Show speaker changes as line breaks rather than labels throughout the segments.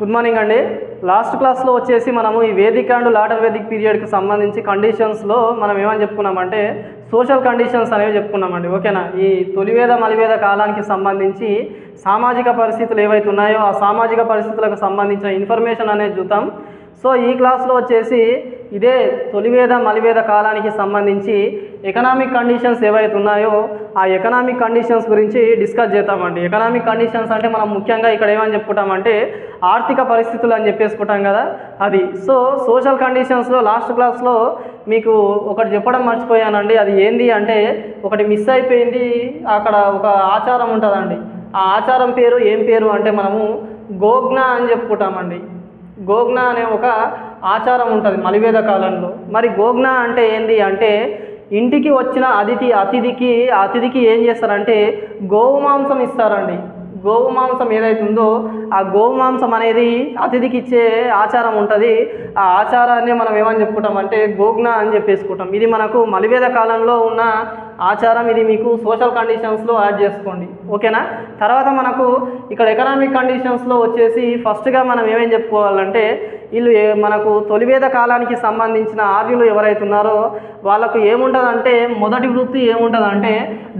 Good morning అండి. Last క్లాస్లో వచ్చేసి మనము ఈ వేదిక్ అండ్ లాటర్ వేదిక్ పీరియడ్కి సంబంధించి కండిషన్స్లో మనం ఏమని చెప్పుకున్నామంటే సోషల్ కండిషన్స్ అనేవి చెప్పుకున్నామండి. ఓకేనా? ఈ తొలివేద మలివేద కాలానికి సంబంధించి సామాజిక పరిస్థితులు ఏవైతే ఉన్నాయో ఆ సామాజిక పరిస్థితులకు సంబంధించిన ఇన్ఫర్మేషన్ అనేది చూద్దాం. సో ఈ క్లాస్లో వచ్చేసి ఇదే తొలివేద మలివేద కాలానికి సంబంధించి ఎకనామిక్ కండిషన్స్ ఏవైతే ఉన్నాయో ఆ ఎకనామిక్ కండిషన్స్ గురించి డిస్కస్ చేద్దామండి. ఎకనామిక్ కండిషన్స్ అంటే మనం ముఖ్యంగా ఇక్కడ ఏమని చెప్పుకుంటామంటే ఆర్థిక పరిస్థితులు అని చెప్పేసుకుంటాం కదా, అది. సో సోషల్ కండిషన్స్లో లాస్ట్ క్లాస్లో మీకు ఒకటి చెప్పడం మర్చిపోయానండి. అది ఏంది అంటే ఒకటి మిస్ అయిపోయింది. అక్కడ ఒక ఆచారం ఉంటుందండి. ఆ ఆచారం పేరు ఏం పేరు అంటే మనము గోగ్నా అని చెప్పుకుంటామండి. గోగ్నా అనే ఒక ఆచారం ఉంటుంది మలివేద కాలంలో. మరి గోగ్నా అంటే ఏంది అంటే ఇంటికి వచ్చిన అతిథికి ఏం చేస్తారంటే గోవు మాంసం ఇస్తారండి. గోవు మాంసం ఏదైతే ఉందో ఆ గోవు మాంసం అనేది అతిథికి ఇచ్చే ఆచారం ఉంటుంది. ఆ ఆచారాన్ని మనం ఏమని చెప్పుకుంటామంటే గోగ్నా అని చెప్పేసుకుంటాం. ఇది మనకు మలివేద కాలంలో ఉన్న ఆచారం. ఇది మీకు సోషల్ కండిషన్స్లో యాడ్ చేసుకోండి. ఓకేనా? తర్వాత మనకు ఇక్కడ ఎకనామిక్ కండిషన్స్లో వచ్చేసి ఫస్ట్గా మనం ఏమేం చెప్పుకోవాలంటే వీళ్ళు మనకు తొలివేద కాలానికి సంబంధించిన ఆర్యులు ఎవరైతే ఉన్నారో వాళ్ళకు ఏముంటుందంటే మొదటి వృత్తి ఏముంటుందంటే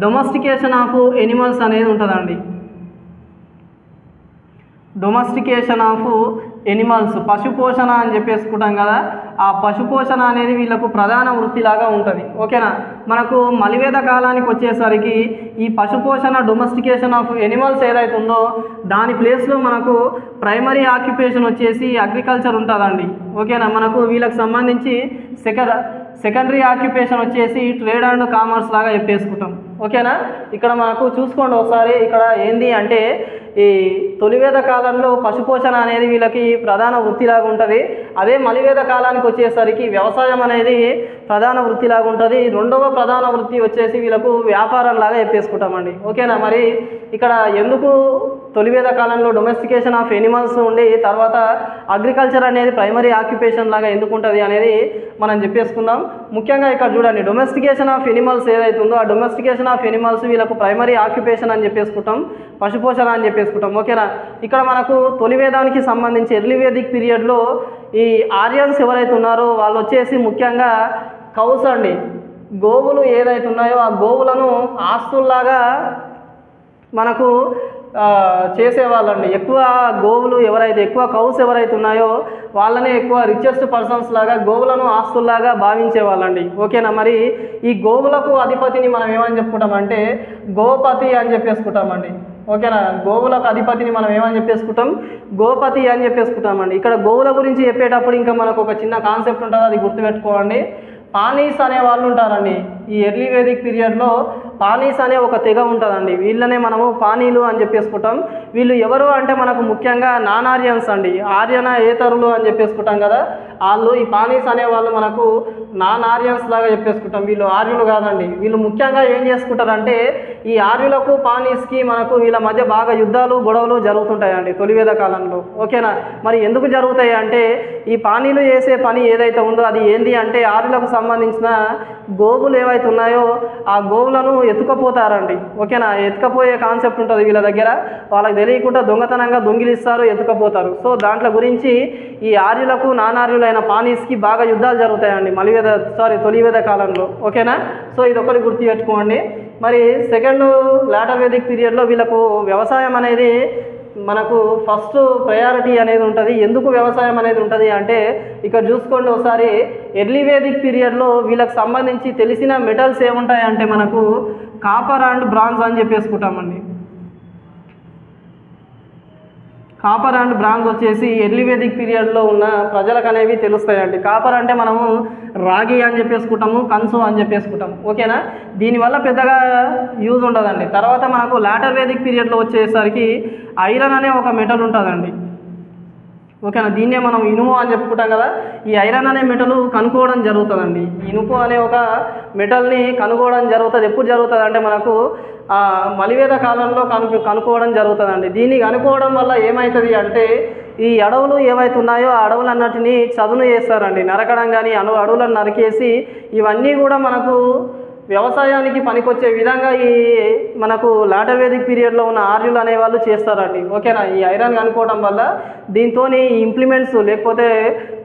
డొమెస్టికేషన్ ఆఫ్ ఎనిమల్స్ అనేది ఉంటుందండి. డొమెస్టికేషన్ ఆఫ్ ఎనిమల్స్, పశుపోషణ అని చెప్పేసుకుంటాం కదా, ఆ పశుపోషణ అనేది వీళ్ళకు ప్రధాన వృత్తిలాగా ఉంటుంది. ఓకేనా? మనకు మలివేద కాలానికి వచ్చేసరికి ఈ పశుపోషణ డొమెస్టికేషన్ ఆఫ్ ఎనిమల్స్ ఏదైతే ఉందో దాని ప్లేస్లో మనకు ప్రైమరీ ఆక్యుపేషన్ వచ్చేసి అగ్రికల్చర్ ఉంటుందండి. ఓకేనా? మనకు వీళ్ళకి సంబంధించి సెకండరీ ఆక్యుపేషన్ వచ్చేసి ట్రేడ్ అండ్ కామర్స్ లాగా చెప్పేసుకుంటాం. ఓకేనా? ఇక్కడ మనకు చూసుకోండి ఒకసారి. ఇక్కడ ఏంది అంటే ఈ తొలివేద కాలంలో పశుపోషణ అనేది వీళ్ళకి ప్రధాన వృత్తిలాగా ఉంటుంది. అదే మలివేద కాలానికి వచ్చేసరికి వ్యవసాయం అనేది ప్రధాన వృత్తిలాగా ఉంటుంది. రెండవ ప్రధాన వృత్తి వచ్చేసి వీళ్ళకు వ్యాపారంలాగా చెప్పేసుకుంటామండి. ఓకేనా? మరి ఇక్కడ ఎందుకు తొలివేద కాలంలో డొమెస్టికేషన్ ఆఫ్ ఎనిమల్స్ ఉండి తర్వాత అగ్రికల్చర్ అనేది ప్రైమరీ ఆక్యుపేషన్ లాగా ఎందుకు ఉంటుంది అనేది మనం చెప్పేసుకుందాం. ముఖ్యంగా ఇక్కడ చూడండి, డొమెస్టికేషన్ ఆఫ్ ఎనిమల్స్ ఏదైతే ఉందో ఆ డొమెస్టికేషన్ ఆఫ్ ఎనిమల్స్ వీళ్ళకు ప్రైమరీ ఆక్యుపేషన్ అని చెప్పేసుకుంటాం, పశుపోషణ అని చెప్పేసుకుంటాం. ఓకేనా? ఇక్కడ మనకు తొలివేదానికి సంబంధించి ఎర్లీ వేదిక్ పీరియడ్లో ఈ ఆర్యన్స్ ఎవరైతే ఉన్నారో వాళ్ళు వచ్చేసి ముఖ్యంగా కౌస్ అండి. గోవులు ఏదైతే ఉన్నాయో ఆ గోవులను ఆస్తుల్లాగా మనకు చేసేవాళ్ళండి. ఎక్కువ గోవులు ఎక్కువ కౌస్ ఎవరైతే ఉన్నాయో వాళ్ళనే ఎక్కువ రిచెస్ట్ పర్సన్స్ లాగా గోవులను ఆస్తుల్లాగా భావించేవాళ్ళండి. ఓకేనా? మరి ఈ గోవులకు అధిపతిని మనం ఏమని చెప్పుకుంటామంటే గోపతి అని చెప్పేసుకుంటామండి. ఓకేనా? గోవులకు అధిపతిని మనం ఏమని చెప్పేసుకుంటాం గోపతి అని చెప్పేసుకుంటామండి. ఇక్కడ గోవుల గురించి చెప్పేటప్పుడు ఇంకా మనకు ఒక చిన్న కాన్సెప్ట్ ఉంటుంది, అది గుర్తుపెట్టుకోండి. పానీస్ అనే వాళ్ళు ఉంటారండి. ఈ ఎర్లీ వేదిక్ పీరియడ్లో పానీస్ అనే ఒక తెగ ఉంటుందండి. వీళ్ళనే మనము పానీలు అని చెప్పేసుకుంటాం. వీళ్ళు ఎవరు అంటే మనకు ముఖ్యంగా నాన్ ఆర్యన్స్ అండి. ఆర్యన ఏతరులు అని చెప్పేసుకుంటాం కదా, వాళ్ళు ఈ పానీస్ అనే వాళ్ళు మనకు నాన్ ఆర్యన్స్ లాగా చెప్పేసుకుంటాం. వీళ్ళు ఆర్యులు కాదండి. వీళ్ళు ముఖ్యంగా ఏం చేసుకుంటారంటే ఈ ఆర్యులకు పానీస్కి మనకు వీళ్ళ మధ్య బాగా యుద్ధాలు గొడవలు జరుగుతుంటాయండి తొలివేద కాలంలో. ఓకేనా? మరి ఎందుకు జరుగుతాయి అంటే ఈ పానీలు చేసే పని ఏదైతే ఉందో అది ఏంది అంటే ఆర్యులకు సంబంధించిన గోవులు ఏవైతే ఉన్నాయో ఆ గోవులను ఎత్తుకపోతారండి. ఓకేనా? ఎత్తుకపోయే కాన్సెప్ట్ ఉంటుంది వీళ్ళ దగ్గర. వాళ్ళకి తెలియకుండా దొంగతనంగా దొంగిలిస్తారు, ఎత్తుకపోతారు. సో దాంట్లో గురించి ఈ ఆర్యులకు నానార్యులైన పానీస్కి బాగా యుద్ధాలు జరుగుతాయండి తొలివేద కాలంలో. ఓకేనా? సో ఇది ఒకటి గుర్తుపెట్టుకోండి. మరి సెకండ్ లాటర్ వేదిక్ పీరియడ్లో వీళ్ళకు వ్యవసాయం అనేది మనకు ఫస్ట్ ప్రయారిటీ అనేది ఉంటుంది. ఎందుకు వ్యవసాయం అనేది ఉంటుంది అంటే ఇక్కడ చూసుకోండి ఒకసారి. ఎర్లీ వేదిక్ పీరియడ్లో వీళ్ళకి సంబంధించి తెలిసిన మెటల్స్ ఏముంటాయంటే మనకు కాపర్ అండ్ బ్రాంజ్ అని చెప్పేసుకుంటామండి. కాపర్ అండ్ బ్రాంజ్ వచ్చేసి ఎర్లీ వేదిక్ పీరియడ్లో ఉన్న ప్రజలకు అనేవి తెలుస్తాయండి. కాపర్ అంటే మనము రాగి అని చెప్పేసుకుంటాము, కంచు అని చెప్పేసుకుంటాము. ఓకేనా? దీనివల్ల పెద్దగా యూజ్ ఉండదండి. తర్వాత మనకు లాటర్ వేదిక్ పీరియడ్లో వచ్చేసరికి ఐరన్ అనే ఒక మెటల్ ఉంటుందండి. ఓకేనా? దీన్నే మనం ఇనుము అని చెప్పుకుంటాం కదా. ఈ ఐరన్ అనే మెటల్ కనుక్కోవడం జరుగుతుందండి. ఇనుపు అనే ఒక మెటల్ని కనుక్కోవడం జరుగుతుంది. ఎప్పుడు జరుగుతుంది అంటే మనకు మలివేద కాలంలో కనుక్కోవడం జరుగుతుందండి. దీన్ని కనుక్కోవడం వల్ల ఏమవుతుంది అంటే ఈ అడవులు ఏవైతే ఉన్నాయో ఆ అడవులన్నిటినీ చదును చేస్తారండి. నరకడం కానీ అడవులను నరికేసి ఇవన్నీ కూడా మనకు వ్యవసాయానికి పనికొచ్చే విధంగా ఈ మనకు లాటర్ వేదిక్ పీరియడ్లో ఉన్న ఆర్యులు అనేవాళ్ళు చేస్తారండి. ఓకేనా, ఈ ఐరన్ కనుక్కోవడం వల్ల దీంతో ఈ ఇంప్లిమెంట్స్ లేకపోతే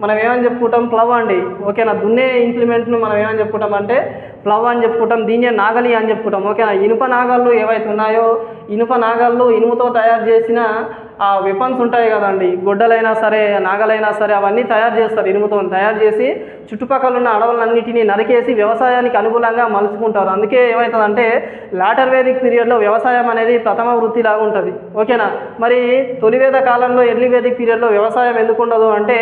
మనం ఏమని చెప్పుకుంటాం, ప్లవ్ అండి. ఓకేనా, దున్నే ఇంప్లిమెంట్ను మనం ఏమని చెప్పుకుంటాం అంటే ప్లవ్ అని చెప్పుకుంటాం, దీన్నే నాగలి అని చెప్పుకుంటాం. ఓకేనా, ఇనుప నాగళ్ళు ఏవైతే ఉన్నాయో ఇనుప నాగళ్ళు ఇనుముతో తయారు చేసిన ఆ వెపన్స్ ఉంటాయి కదండి, గొడ్డలైనా సరే నాగలైనా సరే అవన్నీ తయారు చేస్తారు, ఇనుముతో తయారు చేసి చుట్టుపక్కల ఉన్న అడవులన్నిటినీ నరికేసి వ్యవసాయానికి అనుకూలంగా మలుచుకుంటారు. అందుకే ఏమవుతుందంటే లాటర్ వేదిక్ పీరియడ్లో వ్యవసాయం అనేది ప్రథమ వృత్తిలాగా ఉంటుంది. ఓకేనా, మరి తొలివేద కాలంలో ఎర్లీ వేదిక్ పీరియడ్లో వ్యవసాయం ఎందుకు ఉండదు అంటే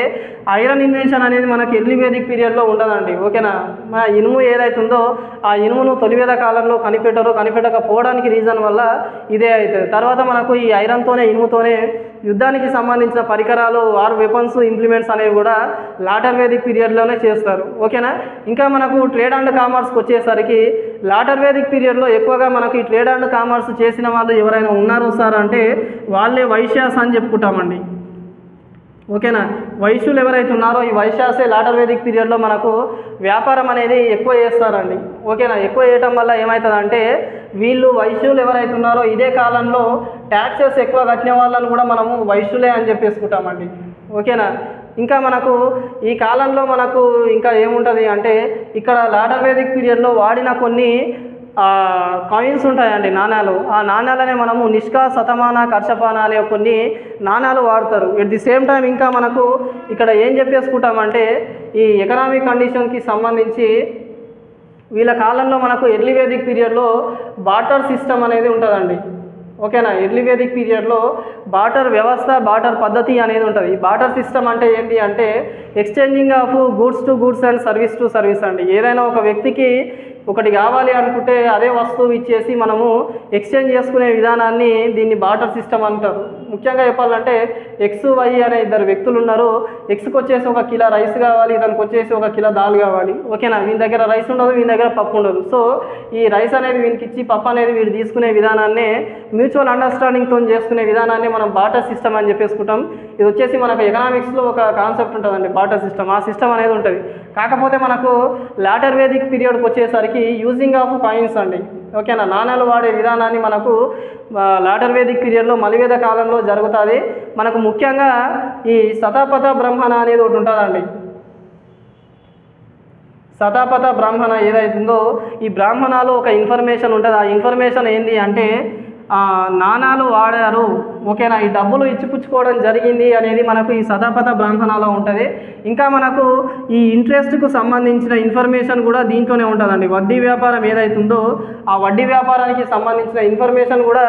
ఐరన్ ఇన్వెన్షన్ అనేది మనకి ఎర్లీ వేదిక్ పీరియడ్లో ఉండదండి. ఓకేనా, మన ఇనుము ఏదైతే ఉందో ఆ ఇనుమును తొలివేద కాలంలో కనిపెట్టకపోవడానికి రీజన్ వల్ల ఇదే అవుతుంది. తర్వాత మనకు ఈ ఐరన్తోనే ఇనుముతోనే యుద్ధానికి సంబంధించిన పరికరాలు ఆర్ వెపన్స్ ఇంప్లిమెంట్స్ అనేవి కూడా లాటర్ వేదిక్ పీరియడ్లోనే చేస్తారు. ఓకేనా, ఇంకా మనకు ట్రేడ్ అండ్ కామర్స్కి వచ్చేసరికి లాటర్ వేదిక్ పీరియడ్లో ఎక్కువగా మనకి ట్రేడ్ అండ్ కామర్స్ చేసిన వాళ్ళు ఎవరైనా ఉన్నారు సార్ అంటే వాళ్ళే వైశ్యాస్ అని చెప్పుకుంటామండి. ఓకేనా, వైశ్యులు ఎవరైతే ఉన్నారో ఈ వైశ్యాసే లాటర్ వేదిక్ పీరియడ్లో మనకు వ్యాపారం అనేది ఎక్కువ చేస్తారండి. ఓకేనా, ఎక్కువ చేయటం వల్ల ఏమవుతుందంటే వీళ్ళు వైశ్యులు ఎవరైతే ఉన్నారో ఇదే కాలంలో ట్యాక్సెస్ ఎక్కువ కట్టిన వాళ్ళని కూడా మనము వైశ్యులే అని చెప్పేసుకుంటామండి. ఓకేనా, ఇంకా మనకు ఈ కాలంలో మనకు ఇంకా ఏముంటుంది అంటే ఇక్కడ లాటర్ వేదిక్ పీరియడ్లో వాడిన కొన్ని కాయిన్స్ ఉంటాయండి, నాణ్యాలు. ఆ నాణ్యాలనే మనము నిష్కా, శతమాన, కర్షపాన అనే కొన్ని నాణ్యాలు వాడతారు. ఎట్ ది సేమ్ టైం ఇంకా మనకు ఇక్కడ ఏం చెప్పేసుకుంటామంటే ఈ ఎకనామిక్ కండిషన్కి సంబంధించి వీళ్ళ కాలంలో మనకు ఎర్లీ వేదిక్ పీరియడ్లో బార్టర్ సిస్టమ్ అనేది ఉంటుందండి. ఓకేనా, ఎర్లీ వేదిక్ పీరియడ్లో బార్టర్ వ్యవస్థ, బార్టర్ పద్ధతి అనేది ఉంటుంది. ఈ బార్టర్ సిస్టమ్ అంటే ఏంటి అంటే exchanging of goods to goods and service to service అండి. ఏదైనా ఒక వ్యక్తికి ఒకటి కావాలి అనుకుంటే అదే వస్తువు ఇచ్చేసి మనము ఎక్స్చేంజ్ చేసుకునే విధానాన్ని దీన్ని బార్టర్ సిస్టమ్ అంటారు. ముఖ్యంగా చెప్పాలంటే ఎక్స్, వై అనే ఇద్దరు వ్యక్తులు ఉన్నారు. ఎక్స్కి వచ్చేసి 1 కిలో రైస్ కావాలి, ఇతనికి వచ్చేసి 1 కిలో దాల్ కావాలి. ఓకేనా, వీని దగ్గర రైస్ ఉండదు, వీని దగ్గర పప్పు ఉండదు. సో ఈ రైస్ అనేది వీనికి ఇచ్చి పప్పు అనేది వీడు తీసుకునే విధానాన్ని మ్యూచువల్ అండర్స్టాండింగ్తో చేసుకునే విధానాన్ని మనం బార్టర్ సిస్టమ్ అని చెప్పేసుకుంటాం. ఇది వచ్చేసి మనకు ఎకనామిక్స్లో ఒక కాన్సెప్ట్ ఉంటుందండి, బార్టర్ సిస్టమ్. ఆ సిస్టమ్ అనేది ఉంటుంది. కాకపోతే మనకు లాటర్ వేదిక్ పీరియడ్కి వచ్చేసరికి యూజింగ్ ఆఫ్ కాయిన్స్ అండి. ఓకేనా, నాణ్యాలు వాడే విధానాన్ని మనకు లాటర్ వేదిక్ పీరియడ్లో మలివేద కాలంలో జరుగుతుంది. మనకు ముఖ్యంగా ఈ శతాపథ బ్రాహ్మణ అనేది ఒకటి ఉంటుందండి. శతాపథ బ్రాహ్మణ ఏదైతుందో ఈ బ్రాహ్మణాలు ఒక ఇన్ఫర్మేషన్ ఉంటుంది. ఆ ఇన్ఫర్మేషన్ ఏంటి అంటే నాణాలు వాడారు, ఓకేనా, ఈ డబ్బులు ఇచ్చిపుచ్చుకోవడం జరిగింది అనేది మనకు ఈ శతాపథ బ్రాహ్మణాలో ఉంటుంది. ఇంకా మనకు ఈ ఇంట్రెస్ట్కు సంబంధించిన ఇన్ఫర్మేషన్ కూడా దీంట్లోనే ఉంటుందండి. వడ్డీ వ్యాపారం ఏదైతుందో ఆ వడ్డీ వ్యాపారానికి సంబంధించిన ఇన్ఫర్మేషన్ కూడా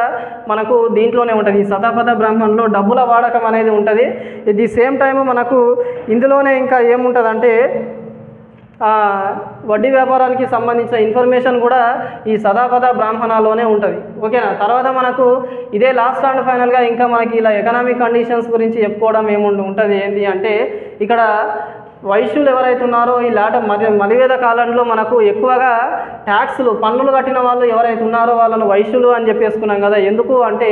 మనకు దీంట్లోనే ఉంటుంది. ఈ శతాపథ బ్రాహ్మణంలో డబ్బుల వాడకం అనేది ఉంటుంది. ఎట్ ది సేమ్ టైము మనకు ఇందులోనే ఇంకా ఏముంటుందంటే వడ్డీ వ్యాపారానికి సంబంధించిన ఇన్ఫర్మేషన్ కూడా ఈ శతాపథ బ్రాహ్మణాలోనే ఉంటుంది. ఓకేనా, తర్వాత మనకు ఇదే లాస్ట్ అండ్ ఫైనల్గా ఇంకా మనకి ఇలా ఎకనామిక్ కండిషన్స్ గురించి చెప్పుకోవడం ఉంటుంది. ఏంటి అంటే ఇక్కడ వైశ్యులు ఎవరైతే ఉన్నారో ఈ మలివేద కాలంలో మనకు ఎక్కువగా ట్యాక్స్లు, పన్నులు కట్టిన వాళ్ళు ఎవరైతే ఉన్నారో వాళ్ళను వైశ్యులు అని చెప్పేసుకున్నాం కదా. ఎందుకు అంటే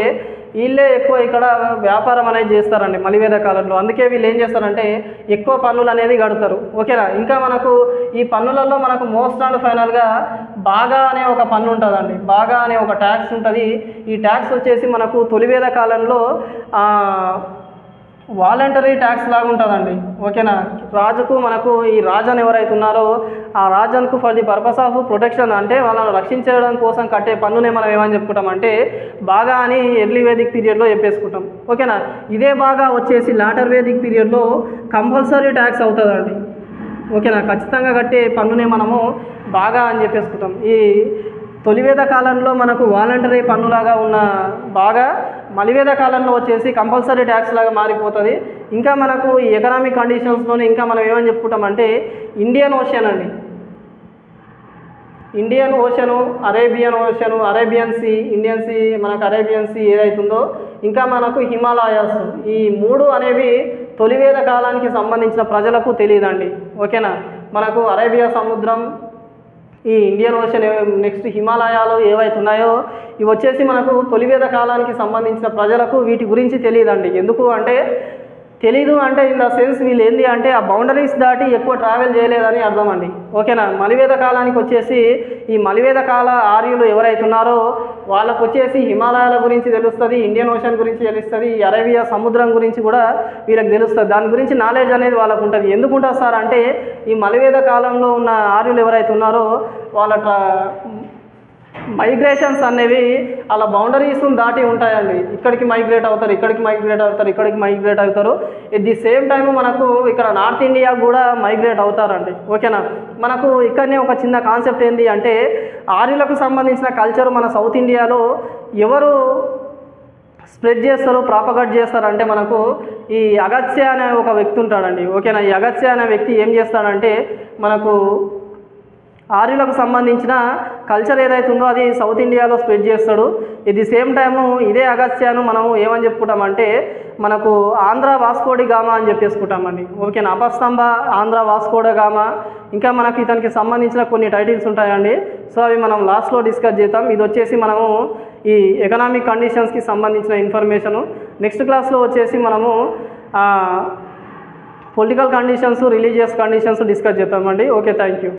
వీళ్ళే ఎక్కువ ఇక్కడ వ్యాపారం అనేది చేస్తారండి మలివేద కాలంలో. అందుకే వీళ్ళు ఏం చేస్తారంటే ఎక్కువ పన్నులు అనేది కడతారు. ఓకేనా, ఇంకా మనకు ఈ పన్నులలో మనకు మోస్ట్ అండ్ ఫైనల్గా బాగా అనే ఒక పన్ను ఉంటుందండి. బాగా అనే ఒక ట్యాక్స్ ఉంటుంది. ఈ ట్యాక్స్ వచ్చేసి మనకు తొలివేద కాలంలో వాలంటరీ ట్యాక్స్ లాగా ఉంటుందండి. ఓకేనా, రాజుకు మనకు ఈ రాజన్ ఎవరైతే ఉన్నారో ఆ రాజన్కు for the purpose of protection అంటే వాళ్ళని రక్షించడం కోసం కట్టే పన్నునే మనం ఏమని చెప్పుకుంటాం అంటే బాగా అని ఎర్లీ వేదిక్ పీరియడ్లో చెప్పేసుకుంటాం. ఓకేనా, ఇదే బాగా వచ్చేసి లాటర్ వేదిక్ పీరియడ్లో కంపల్సరీ ట్యాక్స్ అవుతుందండి. ఓకేనా, ఖచ్చితంగా కట్టే పన్నునే మనము బాగా అని చెప్పేసుకుంటాం. ఈ తొలివేద కాలంలో మనకు వాలంటరీ పన్నులాగా ఉన్న బాగా మలివేద కాలంలో వచ్చేసి కంపల్సరీ ట్యాక్స్ లాగా మారిపోతుంది. ఇంకా మనకు ఈ ఎకనామిక్ కండిషన్స్లోనే ఇంకా మనం ఏమని చెప్పుకుంటామంటే ఇండియన్ ఓషన్ అండి. Indian ocean, Arabian ocean, Arabian sea, Indian sea, మనకు అరేబియన్ సీ ఏదైతుందో ఇంకా మనకు హిమాలయాస్, ఈ 3 అనేవి తొలివేద కాలానికి సంబంధించిన ప్రజలకు తెలియదండి. ఓకేనా, మనకు అరేబియా సముద్రం, ఈ ఇండియన్ ఓషన్, నెక్స్ట్ హిమాలయాలు ఏవైతే ఉన్నాయో ఇవి వచ్చేసి మనకు తొలివేద కాలానికి సంబంధించిన ప్రజలకు వీటి గురించి తెలియదండి. ఎందుకు అంటే తెలీదు అంటే ఇన్ ద సెన్స్ వీళ్ళు ఏంది అంటే ఆ బౌండరీస్ దాటి ఎక్కువ ట్రావెల్ చేయలేదని అర్థం అండి. ఓకేనా. మలివేద కాలానికి వచ్చేసి ఈ మలివేద కాల ఆర్యులు ఎవరైతే ఉన్నారో వాళ్ళకు వచ్చేసి హిమాలయాల గురించి తెలుస్తుంది, ఇండియన్ ఓషన్ గురించి తెలుస్తుంది, ఈ అరేబియా సముద్రం గురించి కూడా వీళ్ళకి తెలుస్తుంది. దాని గురించి నాలెడ్జ్ అనేది వాళ్ళకు ఉంటుంది. ఎందుకు ఉంటుంది సార్ అంటే ఈ మలివేద కాలంలో ఉన్న ఆర్యులు ఎవరైతే ఉన్నారో వాళ్ళ మైగ్రేషన్స్ అనేవి అలా బౌండరీస్ దాటి ఉంటాయండి. ఇక్కడికి మైగ్రేట్ అవుతారు, ఇక్కడికి మైగ్రేట్ అవుతారు, ఇక్కడికి మైగ్రేట్ అవుతారు. ఎట్ ది సేమ్ టైం మనకు ఇక్కడ నార్త్ ఇండియా కూడా మైగ్రేట్ అవుతారండి. ఓకేనా. మనకు ఇక్కడనే ఒక చిన్న కాన్సెప్ట్ ఏంటి అంటే ఆర్యులకు సంబంధించిన కల్చర్ మన సౌత్ ఇండియాలో ఎవరు స్ప్రెడ్ చేస్తారు, ప్రాపగేట్ చేస్తారు అంటే మనకు ఈ అగస్త్య అనే ఒక వ్యక్తి ఉంటాడండి. ఓకేనా. ఈ అగస్త్య అనే వ్యక్తి ఏం చేస్తాడంటే మనకు ఆర్యులకు సంబంధించిన కల్చర్ ఏదైతే ఉందో అది సౌత్ ఇండియాలో స్ప్రెడ్ చేస్తాడు. ఎట్ ది సేమ్ టైము ఇదే అగస్త్యాను మనం ఏమని చెప్పుకుంటామంటే మనకు ఆంధ్ర వాస్కోడి గామా అని చెప్పేసుకుంటామండి. ఓకేనా. అపస్తంభ ఆంధ్ర వాస్కోడి గామా, ఇంకా మనకు ఇతనికి సంబంధించిన కొన్ని టైటిల్స్ ఉంటాయండి. సో అవి మనం లాస్ట్లో డిస్కస్ చేద్దాం. ఇది వచ్చేసి మనము ఈ ఎకనామిక్ కండిషన్స్కి సంబంధించిన ఇన్ఫర్మేషను. నెక్స్ట్ క్లాస్లో వచ్చేసి మనము political conditions, religious conditions discuss చేద్దామండి. Okay, thank you.